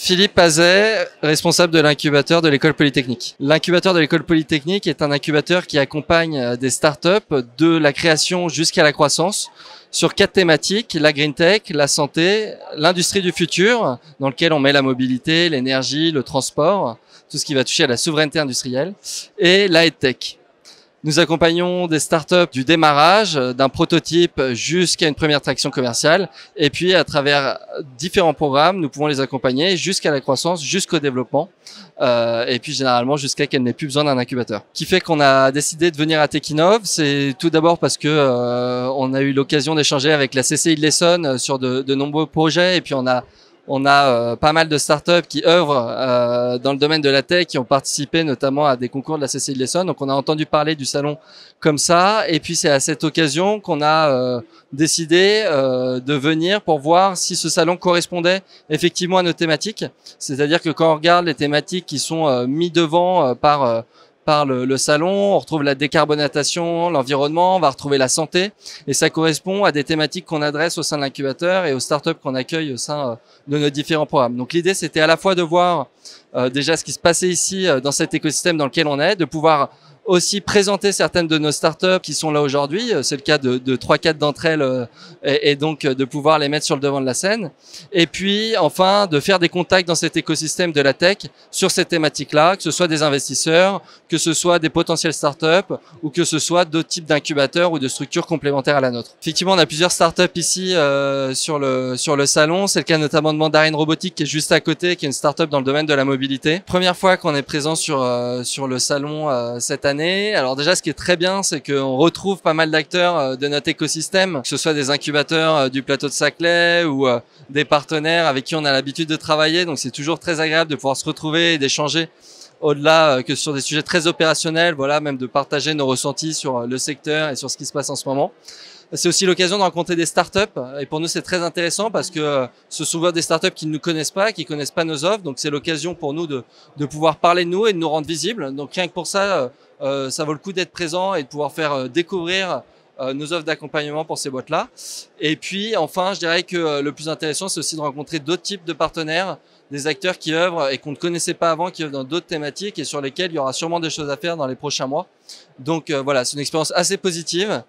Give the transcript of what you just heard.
Philippe Azet, responsable de l'incubateur de l'École Polytechnique. L'incubateur de l'École Polytechnique est un incubateur qui accompagne des startups de la création jusqu'à la croissance sur 4 thématiques: la green tech, la santé, l'industrie du futur, dans lequel on met la mobilité, l'énergie, le transport, tout ce qui va toucher à la souveraineté industrielle, et la EdTech. Nous accompagnons des startups du démarrage, d'un prototype jusqu'à une première traction commerciale. Et puis, à travers différents programmes, nous pouvons les accompagner jusqu'à la croissance, jusqu'au développement. Et puis, généralement, jusqu'à qu'elle n'ait plus besoin d'un incubateur. Ce qui fait qu'on a décidé de venir à Techinov, c'est tout d'abord parce que on a eu l'occasion d'échanger avec la CCI de l'Essonne sur de nombreux projets. Et puis, on a pas mal de startups qui œuvrent dans le domaine de la tech, qui ont participé notamment à des concours de la CCI de l'Essonne. Donc on a entendu parler du salon comme ça. Et puis c'est à cette occasion qu'on a décidé de venir pour voir si ce salon correspondait effectivement à nos thématiques. C'est-à-dire que quand on regarde les thématiques qui sont mis devant par le salon, on retrouve la décarbonatation, l'environnement, on va retrouver la santé, et ça correspond à des thématiques qu'on adresse au sein de l'incubateur et aux startups qu'on accueille au sein de nos différents programmes. Donc l'idée, c'était à la fois de voir déjà ce qui se passait ici dans cet écosystème dans lequel on est, de pouvoir aussi présenter certaines de nos startups qui sont là aujourd'hui. C'est le cas de 3-4 d'entre elles, et donc de pouvoir les mettre sur le devant de la scène. Et puis enfin de faire des contacts dans cet écosystème de la tech sur ces thématiques-là, que ce soit des investisseurs, que ce soit des potentiels startups ou que ce soit d'autres types d'incubateurs ou de structures complémentaires à la nôtre. Effectivement, on a plusieurs startups ici sur le salon. C'est le cas notamment de Mandarin Robotics qui est juste à côté, qui est une startup dans le domaine de la mobilité. Première fois qu'on est présent sur le salon cette année. Alors déjà, ce qui est très bien, c'est qu'on retrouve pas mal d'acteurs de notre écosystème, que ce soit des incubateurs du plateau de Saclay ou des partenaires avec qui on a l'habitude de travailler. Donc c'est toujours très agréable de pouvoir se retrouver et d'échanger au-delà que sur des sujets très opérationnels, voilà, même de partager nos ressentis sur le secteur et sur ce qui se passe en ce moment. C'est aussi l'occasion de rencontrer des startups, et pour nous c'est très intéressant parce que ce sont souvent des startups qui ne nous connaissent pas, qui connaissent pas nos offres, donc c'est l'occasion pour nous de pouvoir parler de nous et de nous rendre visibles. Donc rien que pour ça, ça vaut le coup d'être présent et de pouvoir faire découvrir nos offres d'accompagnement pour ces boîtes-là. Et puis enfin, je dirais que le plus intéressant, c'est aussi de rencontrer d'autres types de partenaires, des acteurs qui œuvrent et qu'on ne connaissait pas avant, qui œuvrent dans d'autres thématiques et sur lesquelles il y aura sûrement des choses à faire dans les prochains mois. Donc voilà, c'est une expérience assez positive.